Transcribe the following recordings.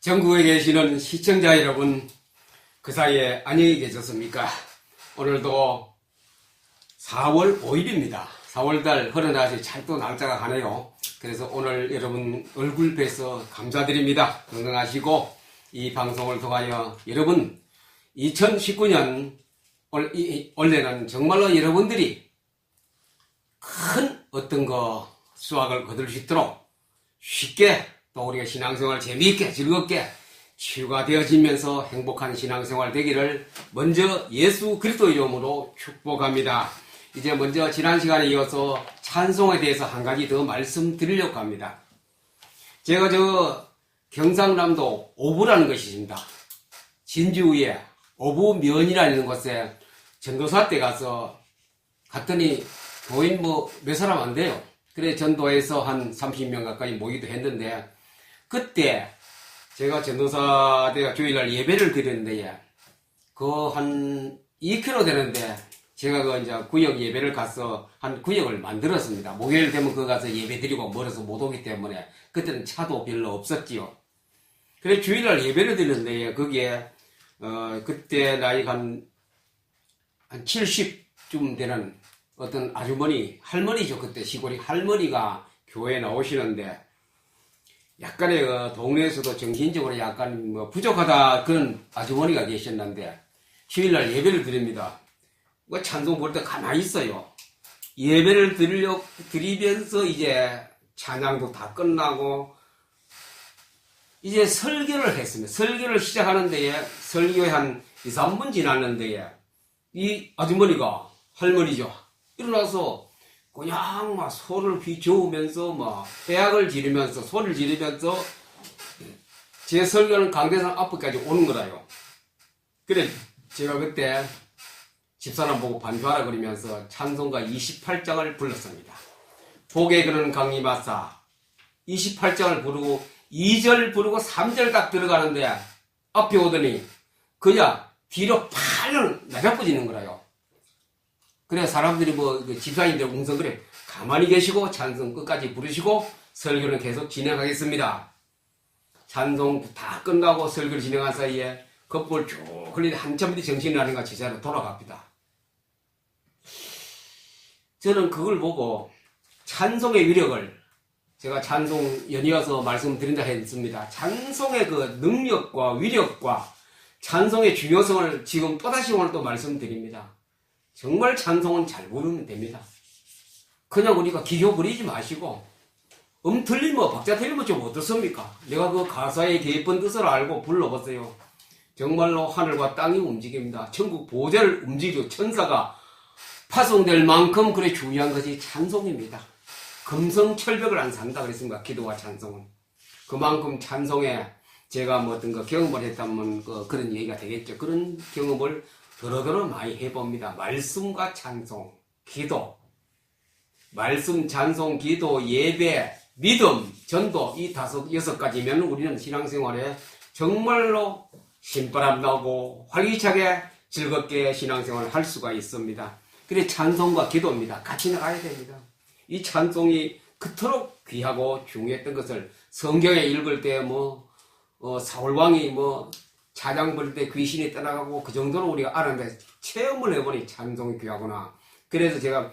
전국에 계시는 시청자 여러분, 그 사이에 안녕히 계셨습니까? 오늘도 4월 5일입니다. 4월달 흐르나지 잘 또 날짜가 가네요. 그래서 오늘 여러분 얼굴 뵈서 감사드립니다. 건강하시고 이 방송을 통하여 여러분 2019년 올해는 정말로 여러분들이 큰 어떤 수확을 거둘 수 있도록 쉽게 또 우리가 신앙생활 재미있게 즐겁게 치유가 되어지면서 행복한 신앙생활 되기를 먼저 예수 그리스도 이름으로 축복합니다. 이제 먼저 지난 시간에 이어서 찬송에 대해서 한 가지 더 말씀드리려고 합니다. 제가 경상남도 오부라는 것이 있습니다. 진주에 오부면이라는 곳에 전도사 때 갔더니 교인 몇 사람 안 돼요. 그래 전도에서 한 30명 가까이 모이기도 했는데, 그때 제가 전도사 때가 주일날 예배를 드렸는데 한 2km 되는데 제가 이제 구역 예배를 가서 한 구역을 만들었습니다. 목요일 되면 그거 가서 예배 드리고 멀어서 못 오기 때문에 그때는 차도 별로 없었지요. 그래 주일날 예배를 드렸는데 거기에 그때 나이가 한 70쯤 되는 어떤 아주머니, 할머니죠. 그때 시골이 할머니가 교회에 나오시는데 약간의 동네에서도 정신적으로 약간 부족하다 그런 아주머니가 계셨는데 주일날 예배를 드립니다. 찬송 부를 때 가만히 있어요. 예배를 드리면서 이제 찬양도 다 끝나고 이제 설교를 했습니다. 설교를 시작하는 데에 설교에 한 2, 3분 지났는데 이 아주머니가 할머니죠. 일어나서 그냥 막 소를 휘저으면서 막 빼약을 지르면서 소리를 지르면서 제 설교는 강대상 앞에까지 오는 거라요. 그래 제가 그때 집사람 보고 반주하라 그러면서 찬송가 28장을 불렀습니다. 복에 그르는 강림하사 28장을 부르고 2절 부르고 3절 딱 들어가는데 앞에 오더니 그냥 뒤로 팔을 나자빠지는 거라요. 그래 사람들이 집사님들 웅성 그래 가만히 계시고 찬송 끝까지 부르시고 설교는 계속 진행하겠습니다. 찬송 다 끝나고 설교를 진행한 사이에 겉볼 쭉 흘리다 한참 뒤 정신이 나는가 제자로 돌아갑니다. 저는 그걸 보고 찬송의 위력을 제가 찬송 연이어서 말씀드린다 했습니다. 찬송의 그 능력과 위력과 찬송의 중요성을 지금 또다시 오늘 또 말씀드립니다. 정말 찬송은 잘 부르면 됩니다. 그냥 우리가 기교 부리지 마시고 틀리면 박자 틀리면 좀 어떻습니까? 내가 그 가사의 깊은 뜻을 알고 불러보세요. 정말로 하늘과 땅이 움직입니다. 천국 보좌를 움직이고 천사가 파송될 만큼 그래 중요한 것이 찬송입니다. 금성철벽을 안 산다 그랬습니다. 기도와 찬송은. 그만큼 찬송에 제가 어떤 경험을 했다면 그런 얘기가 되겠죠. 그런 경험을 더러더러 많이 해봅니다. 말씀과 찬송, 기도, 말씀, 찬송, 기도, 예배, 믿음, 전도 이 5, 6가지면 우리는 신앙생활에 정말로 신바람 나고 활기차게 즐겁게 신앙생활을 할 수가 있습니다. 그래 찬송과 기도입니다. 같이 나가야 됩니다. 이 찬송이 그토록 귀하고 중요했던 것을 성경에 읽을 때 사울왕이 찬양 부를 때 귀신이 떠나가고 그 정도로 우리가 알았는데 체험을 해보니 찬송이 귀하구나. 그래서 제가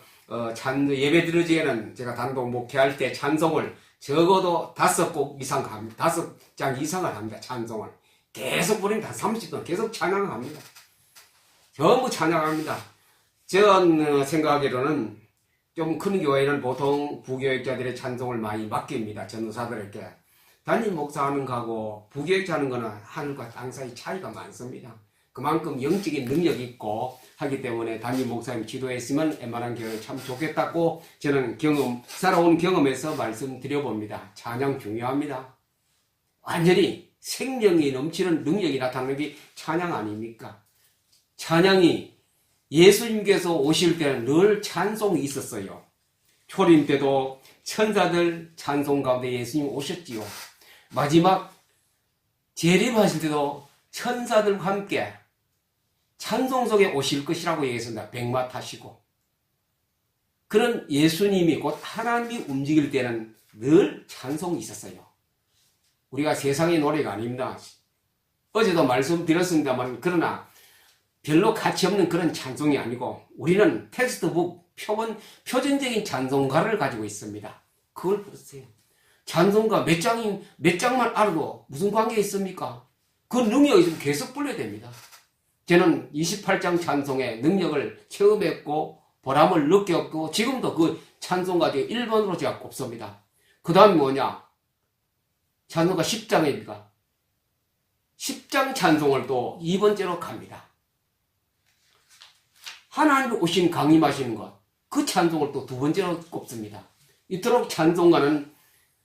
예배 드리기에는 제가 단독 목회할 때 찬송을 적어도 5곡 이상 합니다. 5장 이상을 합니다. 찬송을 계속 부릅니다. 30분 계속 찬양을 합니다. 전부 찬양합니다. 전 생각하기로는 좀 큰 교회는 보통 부교육자들의 찬송을 많이 맡깁니다. 전도사들에게. 담임 목사하는 거하고 부교육자 하는 거는 하늘과 땅 사이 차이가 많습니다. 그만큼 영적인 능력이 있고 하기 때문에 담임 목사님 지도했으면 웬만한 교회 참 좋겠다고 저는 살아온 경험에서 말씀드려봅니다. 찬양 중요합니다. 완전히 생명이 넘치는 능력이 나타나는 게 찬양 아닙니까? 찬양이 예수님께서 오실 때는 늘 찬송이 있었어요. 초림 때도 천사들 찬송 가운데 예수님 오셨지요. 마지막 재림하실 때도 천사들과 함께 찬송 속에 오실 것이라고 얘기했습니다. 백마 타시고. 그런 예수님이 곧 하나님이 움직일 때는 늘 찬송이 있었어요. 우리가 세상의 노래가 아닙니다. 어제도 말씀드렸습니다만 그러나 별로 가치 없는 그런 찬송이 아니고 우리는 텍스트북 표준적인 찬송가를 가지고 있습니다. 그걸 보세요. 찬송가 몇 장만 알아도 무슨 관계 있습니까? 그 능력이 있으면 계속 불러야 됩니다. 저는 28장 찬송의 능력을 체험했고 보람을 느꼈고 지금도 그 찬송가 중에 1번으로 제가 꼽습니다. 그 다음이 뭐냐? 찬송가 10장입니다. 10장 찬송을 또 2번째로 갑니다. 하나님이 오신 강림하시는 것, 그 찬송을 또 2번째로 꼽습니다. 이토록 찬송가는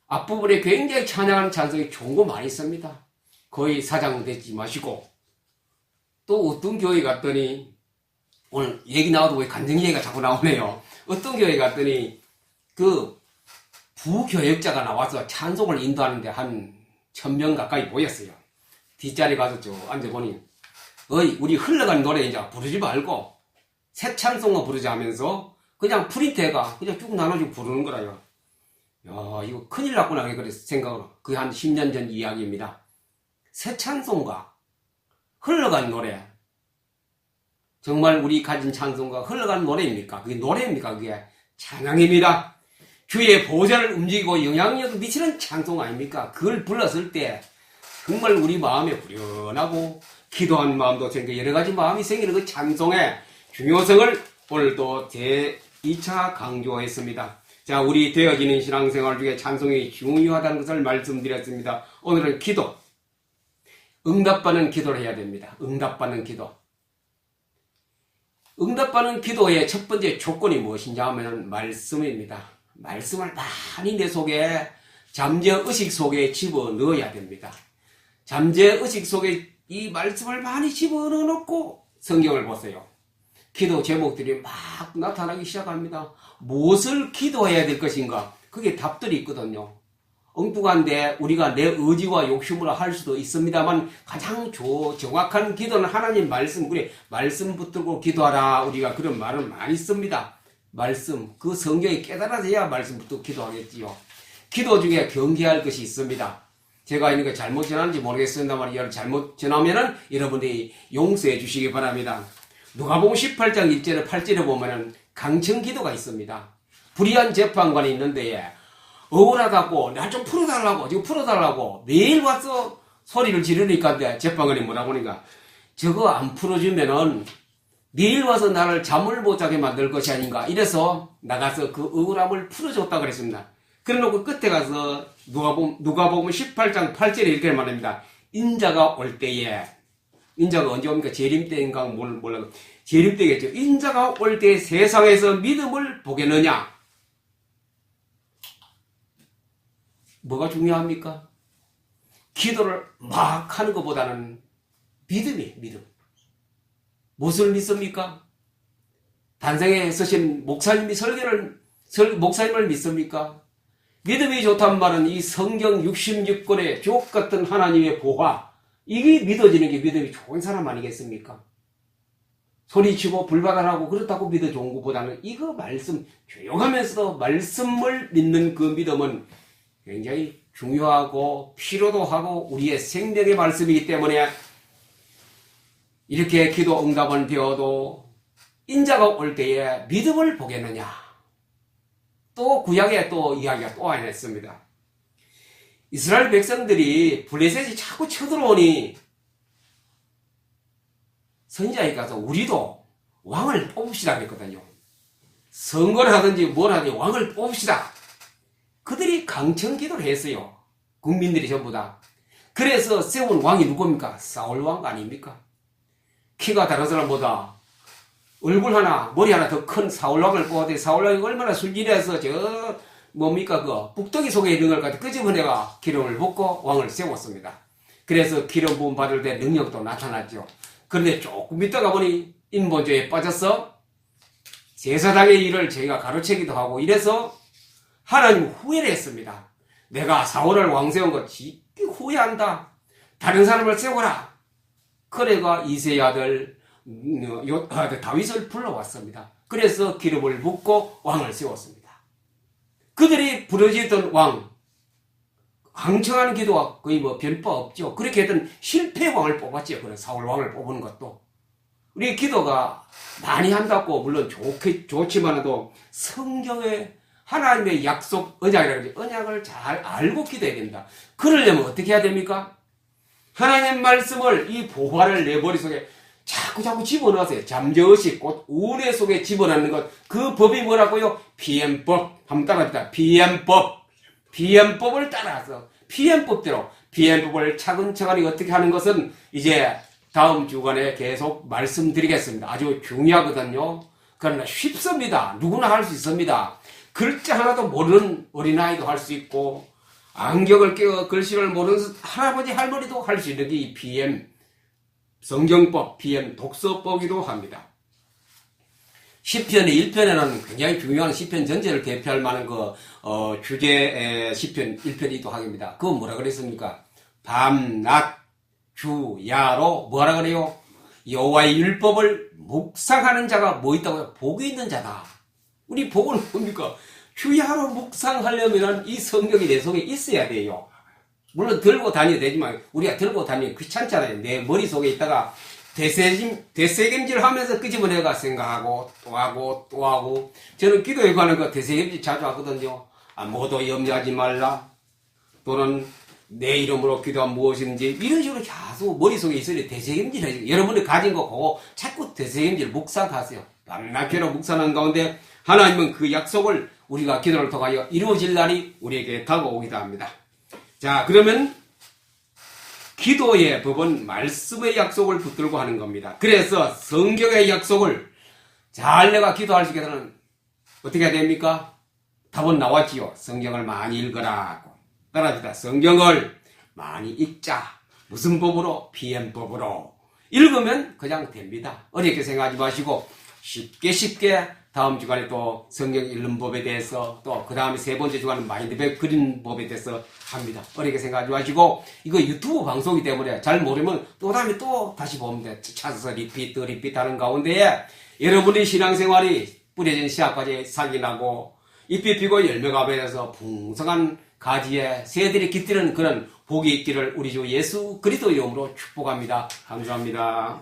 앞부분에 굉장히 찬양하는 찬송이 좋은 거 많이 있습니다. 거의 사장되지 마시고 또 어떤 교회 갔더니 오늘 얘기 나와도 왜 간증 얘기가 자꾸 나오네요. 어떤 교회 갔더니 그 부교역자가 나와서 찬송을 인도하는데 한 1000명 가까이 모였어요. 뒷자리 가서 쭉 앉아보니 우리 흘러간 노래 이제 부르지 말고 새 찬송을 부르자 하면서 그냥 프린트해가 그냥 쭉 나눠주고 부르는 거라요. 야, 이거 큰일 났구나 그래 생각으로. 그게 한 10년 전 이야기입니다. 새 찬송가 흘러간 노래, 정말 우리 가진 찬송가 흘러간 노래입니까? 그게 노래입니까? 그게 찬양입니다. 주의 보좌를 움직이고 영향력을 미치는 찬송 아닙니까? 그걸 불렀을 때 정말 우리 마음에 후련하고 기도한 마음도 생겨 여러 가지 마음이 생기는 그 찬송의 중요성을 오늘도 제2차 강조했습니다. 자, 우리 되어지는 신앙생활 중에 찬송이 중요하다는 것을 말씀드렸습니다. 오늘은 기도, 응답받는 기도를 해야 됩니다. 응답받는 기도. 응답받는 기도의 첫 번째 조건이 무엇이냐 하면 말씀입니다. 말씀을 많이 내 속에 잠재의식 속에 집어넣어야 됩니다. 잠재의식 속에 이 말씀을 많이 집어넣고 성경을 보세요. 기도 제목들이 막 나타나기 시작합니다. 무엇을 기도해야 될 것인가? 그게 답들이 있거든요. 엉뚱한데 우리가 내 의지와 욕심으로 할 수도 있습니다만 가장 정확한 기도는 하나님 말씀, 그래 말씀 붙들고 기도하라, 우리가 그런 말을 많이 씁니다. 말씀, 그 성경이 깨달아져야 말씀 붙들고 기도하겠지요. 기도 중에 경계할 것이 있습니다. 제가 이거 잘못 전하는지 모르겠습니다만 잘못 전하면은 여러분들이 용서해 주시기 바랍니다. 누가복음 18장 1절에 8절에 보면은 강청 기도가 있습니다. 불의한 재판관이 있는데 억울하다고 나 좀 풀어달라고 지금 풀어달라고 매일 와서 소리를 지르니까 재판관이 뭐라고 하니까 저거 안 풀어주면은 내일 와서 나를 잠을 못 자게 만들 것이 아닌가 이래서 나가서 그 억울함을 풀어줬다 그랬습니다. 그래놓고 끝에 가서 누가복음 18장 8절에 이렇게 말합니다. 인자가 올 때에, 인자가 언제 옵니까? 재림 때인가 몰라. 재림 때겠죠. 인자가 올 때 세상에서 믿음을 보겠느냐? 뭐가 중요합니까? 기도를 막 하는 것보다는 믿음이에요. 믿음. 무엇을 믿습니까? 단상에 서신 목사님을 믿습니까? 믿음이 좋단 말은 이 성경 66권의 주옥 같은 하나님의 보화, 이게 믿어지는 게 믿음이 좋은 사람 아니겠습니까? 소리치고 불바다하고 그렇다고 믿어 좋은 것보다는 이거 말씀, 조용하면서도 말씀을 믿는 그 믿음은 굉장히 중요하고 필요도 하고 우리의 생명의 말씀이기 때문에 이렇게 기도 응답은 되어도 인자가 올 때에 믿음을 보겠느냐. 또 구약에 또 이야기가 또 하나 있습니다. 이스라엘 백성들이 블레셋이 자꾸 쳐들어오니 선지자에 가서 우리도 왕을 뽑읍시다 그랬거든요. 선거를 하든지 뭘 하든지 왕을 뽑읍시다. 그들이 강청 기도를 했어요. 국민들이 전부 다. 그래서 세운 왕이 누굽니까? 사울 왕 아닙니까? 키가 다른 사람보다 얼굴 하나, 머리 하나 더 큰 사울왕을 뽑았더니 사울왕이 얼마나 순진해서 북덩이 속에 있는 걸 가지고 끄집어내가 기름을 붓고 왕을 세웠습니다. 그래서 기름 부음 받을 때 능력도 나타났죠. 그런데 조금 있다가 보니 인본주의에 빠져서 제사장의 일을 저희가 가로채기도 하고 이래서 하나님 후회를 했습니다. 내가 사울을 왕 세운 거 깊이 후회한다. 다른 사람을 세워라. 그래가 이새의 아들 다윗을 불러왔습니다. 그래서 기름을 붓고 왕을 세웠습니다. 그들이 부르짖던 왕, 방청하는 기도가 거의 뭐 별바 없죠. 그렇게 했던 실패왕을 뽑았죠. 그런 사울왕을 뽑은 것도. 우리 기도가 많이 한다고 물론 좋지만도 성경에 하나님의 약속, 언약이라고 하죠. 언약을 잘 알고 기도해야 됩니다. 그러려면 어떻게 해야 됩니까? 하나님 말씀을 이 보화를 내 머릿속에 자꾸 집어넣으세요. 잠재의식, 곧 우뇌 속에 집어넣는 것. 그 법이 뭐라고요? 비엠법. 한번 따라합니다. 비엠법. 비엠법을 따라서 비엠법대로 비엠법을 차근차근히 어떻게 하는 것은 이제 다음 주간에 계속 말씀드리겠습니다. 아주 중요하거든요. 그러나 쉽습니다. 누구나 할 수 있습니다. 글자 하나도 모르는 어린아이도 할 수 있고 안경을 끼워 글씨를 모르는 할아버지 할머니도 할 수 있는 게 이 비엠 성경법, 비엠 독서법이기도 합니다. 시편의 1편에는 굉장히 중요한 시편 전체를 대표할 만한 주제 시편 1편이 또 하입니다. 그건 뭐라 그랬습니까? 밤, 낮, 주, 야로 뭐라 그래요? 여호와의 율법을 묵상하는 자가 뭐 있다고요? 복이 있는 자다. 우리 복은 뭡니까? 주야로 묵상하려면 이 성경이 내 속에 있어야 돼요. 물론 들고 다녀야 되지만 우리가 들고 다니면 귀찮잖아요. 내 머릿속에 있다가 되새김질 하면서 끄집어내가 생각하고 또 하고 저는 기도에 관한 거 되새김질 자주 하거든요. 아무것도 염려하지 말라 또는 내 이름으로 기도한 무엇인지 이런 식으로 계속 머릿속에 있어야 되새김질 해요. 여러분이 가진 거 보고 자꾸 되새김질 묵상하세요. 밤낮으로 묵상하는 가운데 하나님은 그 약속을 우리가 기도를 통하여 이루어질 날이 우리에게 다가오기도 합니다. 자, 그러면 기도의 법은 말씀의 약속을 붙들고 하는 겁니다. 그래서 성경의 약속을 잘 내가 기도할 수 있게 되는 어떻게 해야 됩니까? 답은 나왔지요. 성경을 많이 읽으라고. 따라합니다. 성경을 많이 읽자. 무슨 법으로? 비엠법으로. 읽으면 그냥 됩니다. 어렵게 생각하지 마시고 쉽게 다음 주간에 또 성경 읽는 법에 대해서 또 그 다음에 세 번째 주간은 마인드맵 그리는 법에 대해서 합니다. 어렵게 생각하지 마시고 이거 유튜브 방송이기 때문에 잘 모르면 또 다음에 또 다시 보면 돼. 찾아서 리피트 하는 가운데에 여러분의 신앙생활이 뿌려진 씨앗까지 살기 나고 잎이 피고 열매가 맺어서 풍성한 가지에 새들이 깃드는 그런 복이 있기를 우리 주 예수 그리스도 이름으로 축복합니다. 감사합니다.